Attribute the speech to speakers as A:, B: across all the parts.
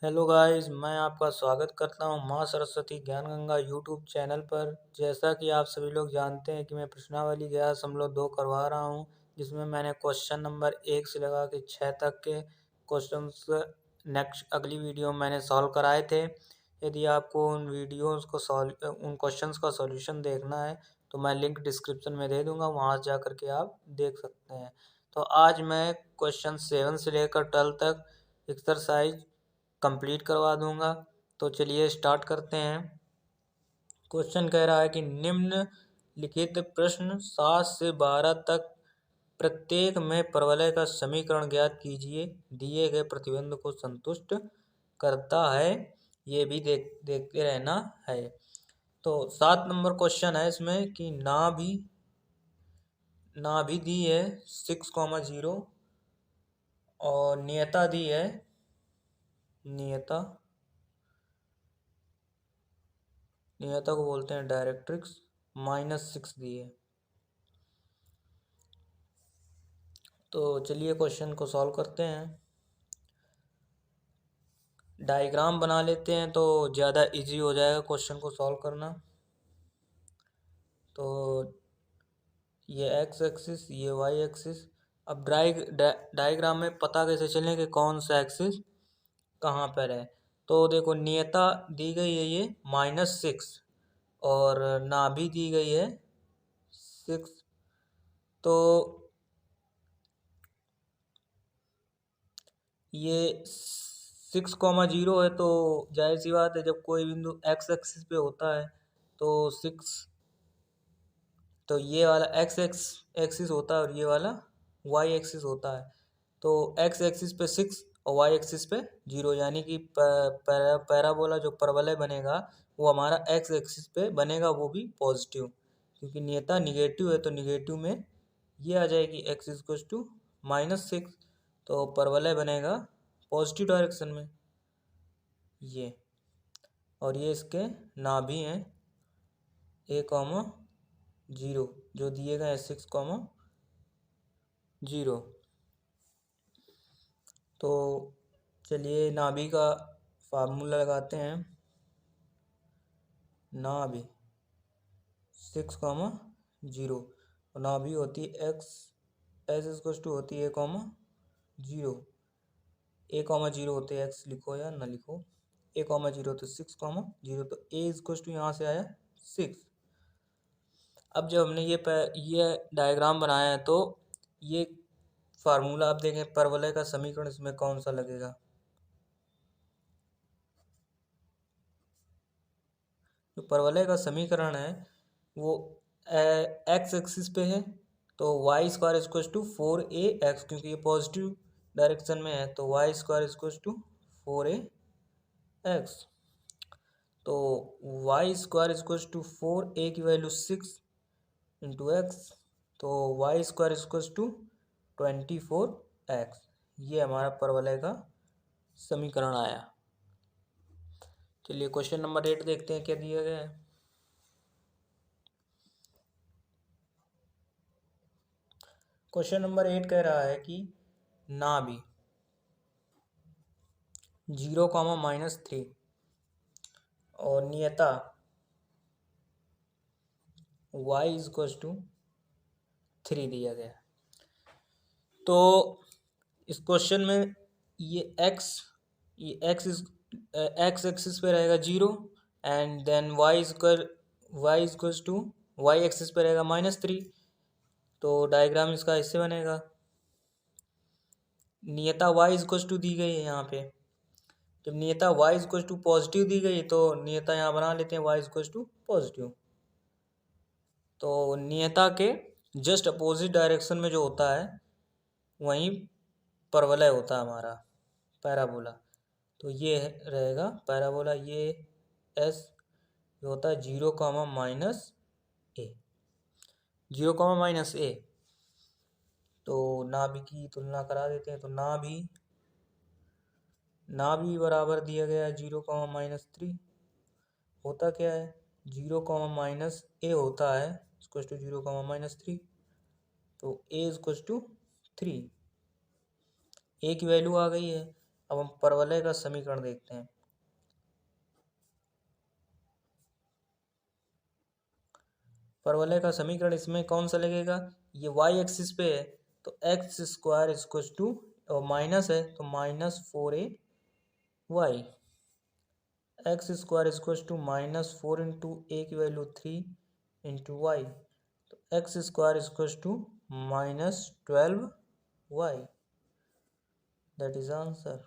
A: Hello guys, मैं आपका स्वागत करता हूं मां सरस्वती ज्ञान गंगा यूट्यूब चैनल पर। जैसा कि आप सभी लोग जानते हैं कि मैं प्रश्नावली 11.2 करवा रहा हूं, जिसमें मैंने क्वेश्चन नंबर 1 से लगा के 6 तक के क्वेश्चंस नेक्स्ट अगली वीडियो में मैंने सॉल्व कराए थे। यदि आपको उन क्वेश्चंस का सॉल्यूशन देखना है तो मैं लिंक डिस्क्रिप्शन में दे दूंगा, वहां जा कर के आप देख सकते हैं। तो आज मैं क्वेश्चन 7 से लेकर 12 तक एक्सरसाइज कंप्लीट करवा दूंगा। तो चलिए स्टार्ट करते हैं। क्वेश्चन कह रहा है कि निम्नलिखित प्रश्न 7 से 12 तक प्रत्येक में परवलय का समीकरण ज्ञात कीजिए, दिए गए प्रतिबंध को संतुष्ट करता है। ये भी देखते रहना है। तो 7 नंबर क्वेश्चन है इसमें कि नाभि दी है 6,0 और नियता दी है नियता नियता को बोलते हैं डायरेक्ट्रिक्स -6 दी है। तो चलिए क्वेश्चन को सॉल्व करते हैं। डायग्राम बना लेते हैं तो ज़्यादा इजी हो जाएगा क्वेश्चन को सॉल्व करना। तो ये एक्स एक्सिस, ये वाई एक्सिस। अब डायग्राम में पता कैसे चले कि कौन सा एक्सिस कहाँ पर है। तो देखो, नियता दी गई है ये -6 और नाभि दी गई है 6। तो ये 6,0 है, तो जाहिर सी बात है जब कोई बिंदु एक्स एक्सिस पे होता है तो 6, तो ये वाला एक्सिस होता है और ये वाला वाई एक्सिस होता है। तो एक्स एक्सिस पे 6 और वाई एक्सिस पे 0, यानी कि पैराबोला जो परवलय बनेगा वो हमारा एक्स एक्सिस पे बनेगा, वो भी पॉजिटिव, क्योंकि नियता निगेटिव है। तो निगेटिव में ये आ जाएगी एक्स इक्वल टू -6, तो परवलय बनेगा पॉजिटिव डायरेक्शन में ये। और ये इसके नाभि हैं A,0 जो दिए गए हैं 6,0। तो चलिए नाभि का फार्मूला लगाते हैं। नाभि 6,0 और नाभि होती है एक्स एस इक्वल टू होती है A,0। A,0 होते हैं, एक्स लिखो या ना लिखो। A,0 तो 6,0, तो A इक्वल टू यहाँ से आया 6। अब जब हमने ये डायग्राम बनाया है तो ये फार्मूला आप देखें, परवलय का समीकरण इसमें कौन सा लगेगा। जो परवलय का समीकरण है वो एक्स एक्सिस पे है, तो y square equal to 4ax, क्योंकि ये पॉजिटिव डायरेक्शन में है तो y square equal to 4ax। तो y square equal to 4a की वैल्यू 6 इंटू एक्स, तो y square equal to 24x। ये हमारा परवलय का समीकरण आया। चलिए क्वेश्चन नंबर 8 देखते हैं क्या दिया गया है। क्वेश्चन नंबर 8 कह रहा है कि नाभि 0,-3 और नियता y इक्वल टू 3 दिया गया। तो इस क्वेश्चन में ये एक्स एक्सिस पे रहेगा 0 and then y equal to y axis पे रहेगा -3। तो डायग्राम इसका ऐसे बनेगा। नियता y इक्वल टू दी गई है यहाँ पे। जब नियता y इक्वल टू पॉजिटिव दी गई तो नियता यहाँ बना लेते हैं y इक्वल टू पॉजिटिव। तो नियता के जस्ट अपोजिट डायरेक्शन में जो होता है वहीं परवलय होता है हमारा पैराबोला। तो ये रहेगा पैराबोला, ये एस होता है 0,-a, 0,-a। तो नाभि की तुलना करा देते हैं। तो नाभि बराबर दिया गया 0,-3। होता क्या है, 0,-a होता है इक्वल टू 0,-3। तो a इक्वल टू 3, a की वैल्यू आ गई है। अब हम परवलय का समीकरण देखते हैं। परवलय का समीकरण इसमें कौन सा लगेगा, ये वाई एक्सिस पे है तो एक्स स्क्वायर इक्वल टू, और माइनस है तो -4ay, x square equal to -4 into a की वैल्यू 3 इंटू वाई, तो x square equal to -12y, that is answer.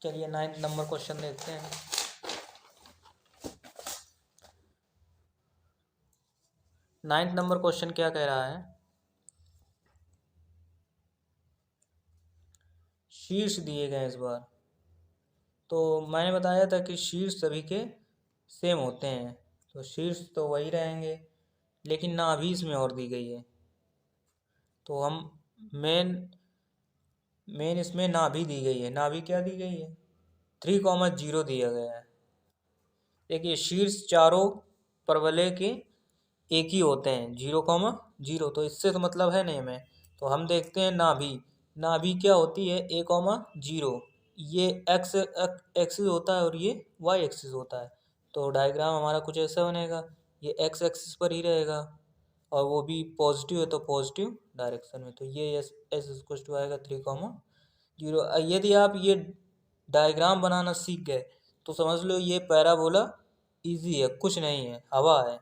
A: चलिए 9th नंबर क्वेश्चन देखते हैं। 9th नंबर क्वेश्चन क्या कह रहा है, शीर्ष दिए गए इस बार, तो मैंने बताया था कि शीर्ष सभी के सेम होते हैं, तो शीर्ष तो वही रहेंगे, लेकिन नाभि इसमें और दी गई है, तो हम मेन इसमें नाभि दी गई है, नाभि क्या दी गई है 3,0 दिया गया है। देखिए शीर्ष चारों परवलय के एक ही होते हैं 0,0, तो इससे तो मतलब है नहीं हमें, तो हम देखते हैं नाभि, नाभि क्या होती है A,0, ये एक्स एक्सिस होता है और ये वाई एक्सिस होता है, तो डायग्राम हमारा कुछ ऐसा बनेगा, ये एक्स एक्सिस पर ही रहेगा और वो भी पॉजिटिव है तो पॉजिटिव डायरेक्शन में, तो ये एस एस इक्वल टू आएगा 3,0। यदि आप ये डायग्राम बनाना सीख गए तो समझ लो ये पैराबोला इजी है, कुछ नहीं है, हवा है,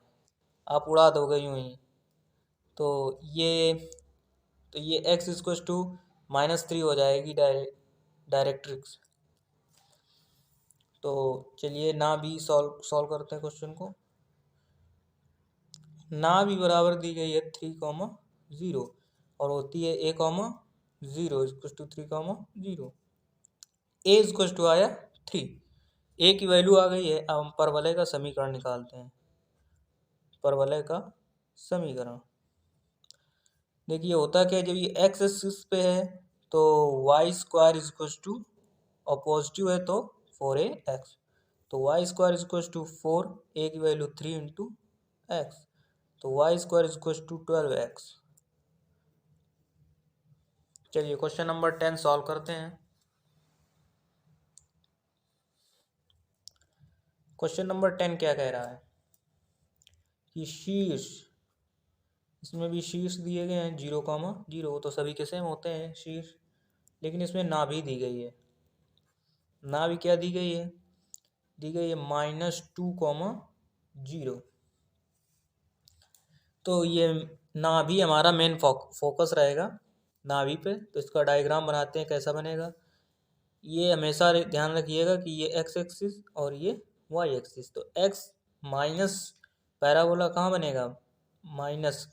A: आप उड़ा दोगे यूं ही। तो ये एक्स इक्वल टू -3 हो जाएगी डायरेक्ट्रिक्स। तो चलिए ना भी सॉल्व करते हैं क्वेश्चन को। ना भी बराबर दी गई है 3,0 और होती है A,0 equal to 3,0। A equal to आया 3, ए की वैल्यू आ गई है। अब हम परवलय का समीकरण निकालते हैं। परवलय का समीकरण देखिए होता क्या है, जब ये एक्स एक्सिस पे है तो वाई स्क्वायर इक्वल टू, और पॉजिटिव है तो 4ax, तो y square equal to 4, a की वैल्यू 3 इंटू एक्स, तो y square equal to 12x। चलिए क्वेश्चन नंबर 10 सॉल्व करते हैं। क्वेश्चन नंबर 10 क्या कह रहा है कि शीर्ष, इसमें भी शीर्ष दिए गए हैं 0,0, तो सभी के सेम होते हैं शीर्ष, लेकिन इसमें नाभि दी गई है। नाभि क्या दी गई है, दी गई है -2,0, तो ये नाभि हमारा मेन फोकस रहेगा नाभि पे, तो इसका डायग्राम बनाते हैं कैसा बनेगा। ये हमेशा ध्यान रखिएगा कि ये एक्स एक्सिस और ये वाई एक्सिस, तो एक्स माइनस पैराबोला कहाँ बनेगा, माइनस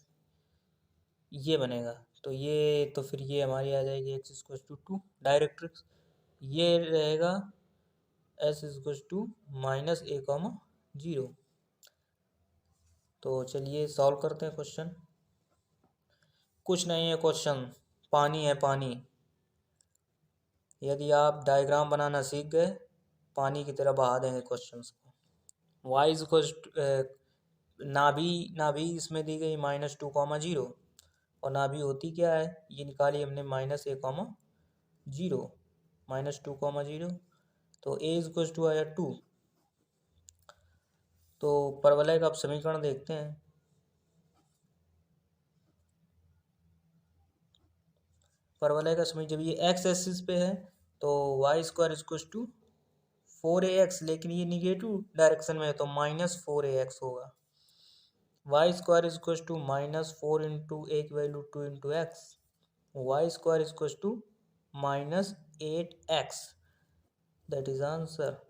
A: ये बनेगा, तो ये तो फिर ये हमारी आ जाएगी एक्स इक्वल टू 2 डायरेक्ट्रिक्स, ये रहेगा एस इक्वल टू -A,0। तो चलिए सॉल्व करते हैं क्वेश्चन। कुछ नहीं है क्वेश्चन, पानी है पानी। यदि आप डायग्राम बनाना सीख गए पानी की तरह बहा देंगे क्वेश्चंस को। वाई इक्वल नाभि, नाभि इसमें दी गई -2,0, और नाभि होती क्या है ये निकाली हमने -A,0 -2,0, तो ए इक्वल टू आया 2। तो परवलय का आप समीकरण देखते हैं। परवलय का समीकरण, जब ये एक्स एक्सिस पे है तो y square equal to 4ax, लेकिन ये निगेटिव डायरेक्शन में है तो -4ax होगा। Y square equal to -4 into a की value 2 into x, y square equal to -8x, that is answer.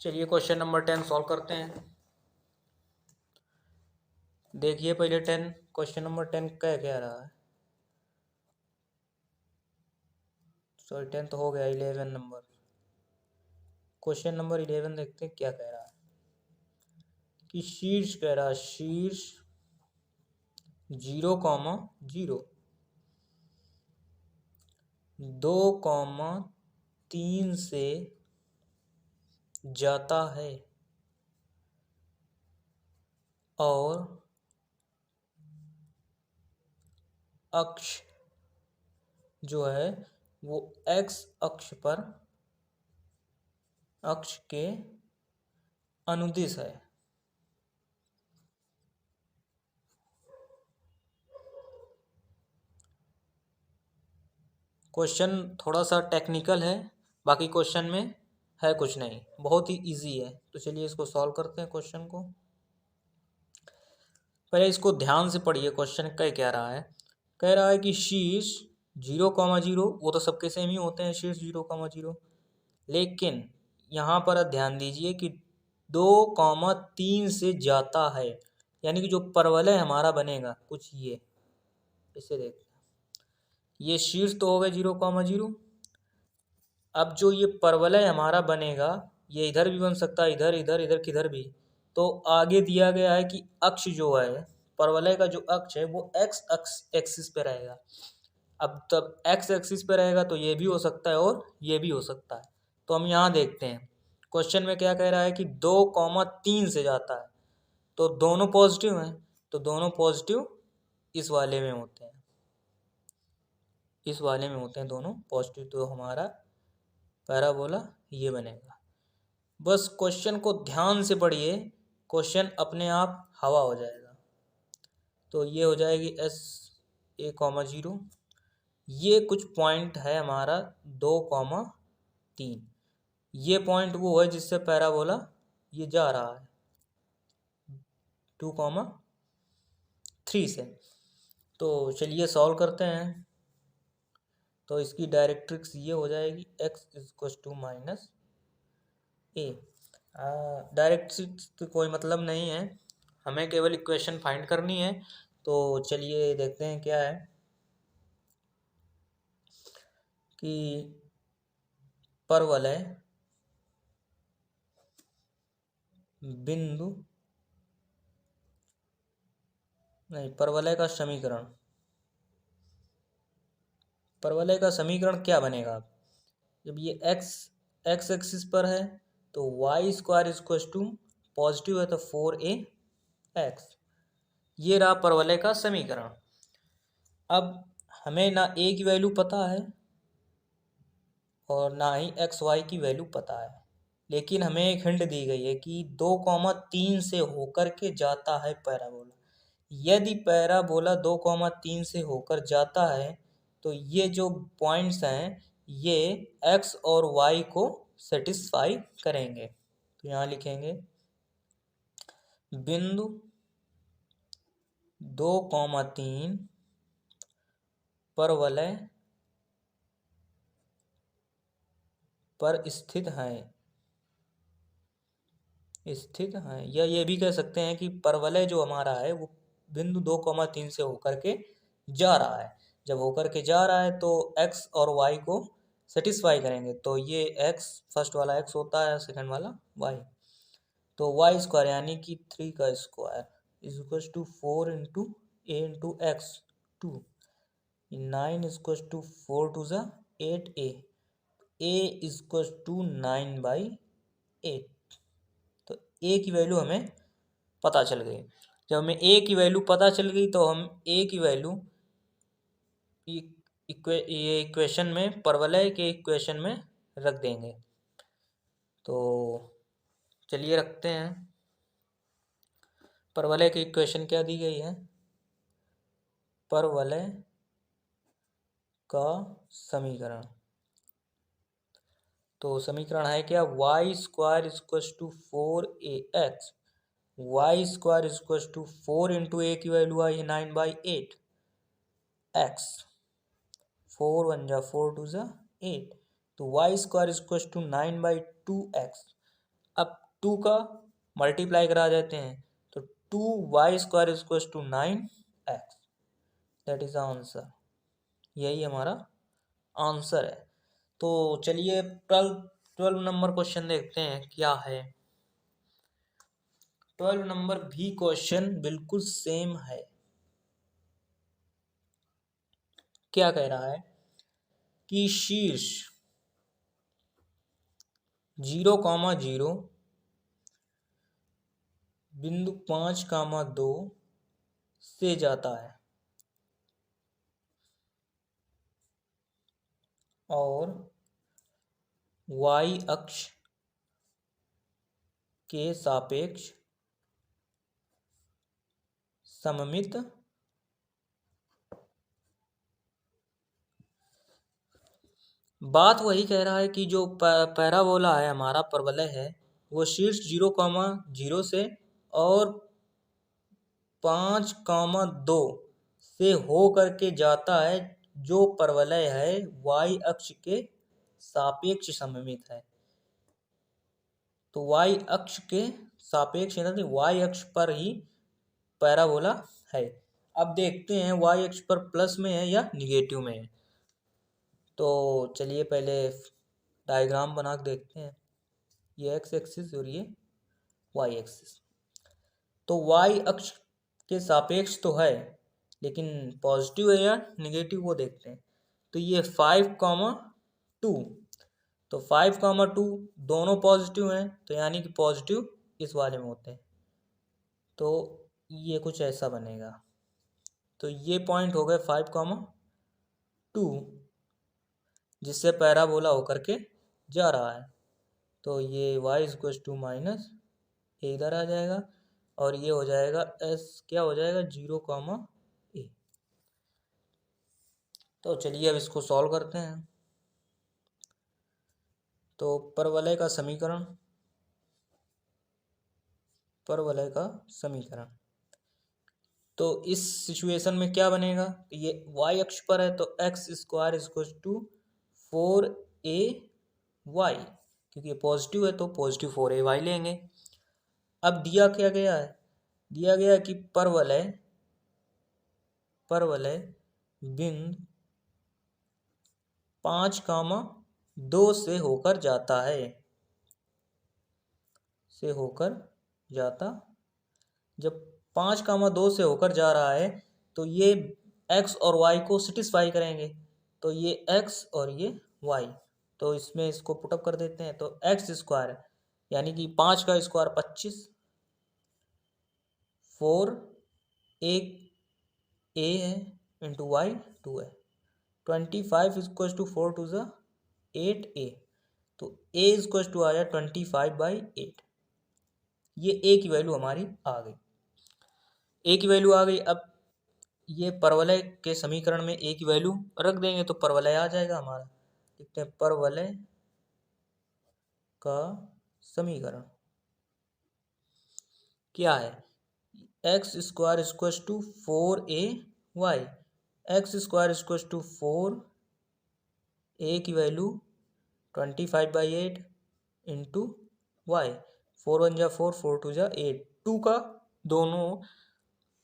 A: चलिए क्वेश्चन नंबर 10 सॉल्व करते हैं। देखिए पहले 10, क्वेश्चन नंबर 10 क्या कह रहा है, सॉरी 10 तो हो गया, 11 नंबर। क्वेश्चन नंबर 11 देखते हैं क्या कह रहा है कि शीर्ष कह रहा है, शीर्ष 0,0 2,3 से जाता है और अक्ष जो है वो x अक्ष के अनुदिश है। क्वेश्चन थोड़ा सा टेक्निकल है, बाकी क्वेश्चन में है कुछ नहीं, बहुत ही इजी है। तो चलिए इसको सॉल्व करते हैं क्वेश्चन को। पहले इसको ध्यान से पढ़िए, क्वेश्चन क्या कह रहा है कि शीर्ष 0,0, वो तो सबके सेम ही होते हैं शीर्ष 0,0, लेकिन यहाँ पर ध्यान दीजिए कि 2,3 से जाता है, यानी कि जो परवलय हमारा बनेगा कुछ ये, इसे देखते हैं। ये शीर्ष तो हो गए 0,0। अब जो ये परवलय हमारा बनेगा ये इधर भी बन सकता है, इधर इधर इधर किधर भी। तो आगे दिया गया है कि अक्ष जो है, परवलय का जो अक्ष है वो एक्स एक्सिस पे रहेगा। अब तब एक्स एक्सिस पे रहेगा तो ये भी हो सकता है और ये भी हो सकता है। तो हम यहाँ देखते हैं क्वेश्चन में क्या कह रहा है कि 2,3 से जाता है, तो दोनों पॉजिटिव हैं, तो दोनों पॉजिटिव इस वाले में होते हैं, इस वाले में होते हैं दोनों पॉजिटिव। तो हमारा पैराबोला ये बनेगा। बस क्वेश्चन को ध्यान से पढ़िए, क्वेश्चन अपने आप हवा हो जाएगा। तो ये हो जाएगी S(a,0), ये कुछ पॉइंट है हमारा 2,3, ये पॉइंट वो है जिससे पैराबोला ये जा रहा है 2,3 से। तो चलिए सॉल्व करते हैं। तो इसकी डायरेक्ट्रिक्स ये हो जाएगी x -a। डायरेक्ट्रिक्स तो कोई मतलब नहीं है, हमें केवल इक्वेशन फाइंड करनी है। तो चलिए देखते हैं क्या है कि परवलय बिंदु नहीं, परवलय का समीकरण, परवलय का समीकरण क्या बनेगा। जब ये एक्स एक्सिस पर है तो y² पॉजिटिव है तो 4ax, ये रहा परवलय का समीकरण। अब हमें ना a की वैल्यू पता है और ना ही xy की वैल्यू पता है, लेकिन हमें एक हिंट दी गई है कि 2,3 से होकर के जाता है पैराबोला। यदि पैराबोला 2,3 से होकर जाता है तो ये जो पॉइंट्स हैं ये x और y को सेटिस्फाई करेंगे। तो यहाँ लिखेंगे बिंदु 2,3 परवलय पर स्थित हैं, या ये भी कह सकते हैं कि परवलय जो हमारा है वो बिंदु 2,3 से होकर के जा रहा है। जब होकर के जा रहा है तो x और y को सेटिस्फाई करेंगे। तो ये x, फर्स्ट वाला x होता है, सेकंड वाला y। तो y² यानी कि 3 का square is to 4 into a into x 2, 9 is to 4 to ज़ा 8a, a इज टू 9/8। तो a की वैल्यू हमें पता चल गई। जब हमें a की वैल्यू पता चल गई तो हम a की वैल्यू ये इक्वेशन में, परवलय के इक्वेशन में रख देंगे। तो चलिए रखते हैं। परवलय की इक्वेशन क्या दी गई है, परवलय का समीकरण। तो समीकरण है क्या, y² is to 4ax, y² is to 4 into a की वैल्यू आई है 9/8, x 4 1 जा 4 2 जा 8, तो y² इज टू 9/2x। अब 2 का मल्टीप्लाई करा देते हैं तो 2y² is to 9x, that is answer. यही हमारा आंसर है। तो चलिए 12 नंबर क्वेश्चन देखते हैं क्या है। 12 नंबर भी क्वेश्चन बिल्कुल सेम है। क्या कह रहा है कि शीर्ष 0,0 बिंदु 5,2 से जाता है। और y अक्ष के सापेक्ष सममित बात वही कह रहा है कि जो पैराबोला है हमारा परवलय है वो शीर्ष 0,0 से और 5,2 से हो करके जाता है, जो परवलय है y अक्ष के सापेक्ष सममित है। तो y अक्ष के सापेक्ष y अक्ष पर ही पैराबोला है। अब देखते हैं y अक्ष पर प्लस में है या निगेटिव में है। तो चलिए पहले डायग्राम बना के देखते हैं। ये एक्स एक्सिस और ये वाई एक्सिस। तो वाई अक्ष के सापेक्ष तो है, लेकिन पॉजिटिव है या निगेटिव वो देखते हैं। तो ये 5,2, तो 5,2 दोनों पॉजिटिव हैं, तो यानी कि पॉजिटिव इस वाले में होते हैं। तो ये कुछ ऐसा बनेगा। तो ये पॉइंट हो गए 5,2 जिससे पैराबोला होकर के जा रहा है। तो ये y = माइनस इधर आ जाएगा और ये हो जाएगा s क्या हो जाएगा 0,a। तो चलिए अब इसको सॉल्व करते हैं। तो परवलय का समीकरण तो इस सिचुएशन में क्या बनेगा, ये y अक्ष पर है तो x² = 4ay, क्योंकि ये पॉजिटिव है तो पॉजिटिव 4ay लेंगे। अब दिया क्या गया है, दिया गया है कि परवलय बिंदु 5,2 से होकर जाता जब 5,2 से होकर जा रहा है तो ये x और y को सेटिस्फाई करेंगे। तो ये x और ये y, तो इसमें इसको पुटअप कर देते हैं। तो x² यानी कि 5 का स्क्वायर 25, 4 एक a है इंटू y 2 है, 25 = 4 2 ज़ा 8a। तो a = आया 25/8। ये a की वैल्यू हमारी आ गई, a की वैल्यू आ गई। अब ये परवलय के समीकरण में a की वैल्यू रख देंगे तो परवलय आ जाएगा हमारा। देखते हैं परवलय का समीकरण क्या है, x² = 4ay, x² = 4, a की वैल्यू 25/8 इंटू y, 4 1 ज़ा 4, 4 2 ज़ा 8, 2 का दोनों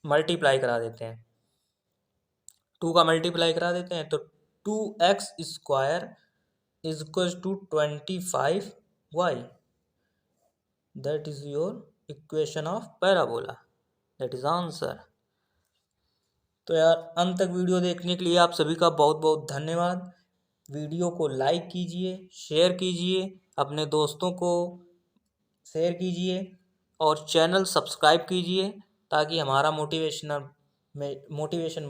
A: मल्टीप्लाई करा देते हैं। 2 का मल्टीप्लाई करा देते हैं तो 2x² = 25y। That is your equation of parabola, that is answer. तो यार अंत तक वीडियो देखने के लिए आप सभी का बहुत बहुत धन्यवाद। वीडियो को लाइक कीजिए, शेयर कीजिए, अपने दोस्तों को शेयर कीजिए और चैनल सब्सक्राइब कीजिए ताकि हमारा मोटिवेशन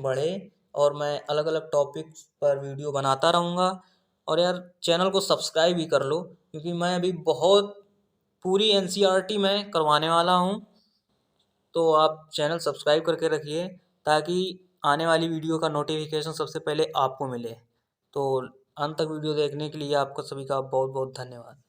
A: बढ़े और मैं अलग अलग टॉपिक्स पर वीडियो बनाता रहूँगा। और यार चैनल को सब्सक्राइब भी कर लो, क्योंकि मैं अभी बहुत पूरी NCERT में करवाने वाला हूँ। तो आप चैनल सब्सक्राइब करके रखिए ताकि आने वाली वीडियो का नोटिफिकेशन सबसे पहले आपको मिले। तो अंत तक वीडियो देखने के लिए आपको सभी का बहुत बहुत धन्यवाद।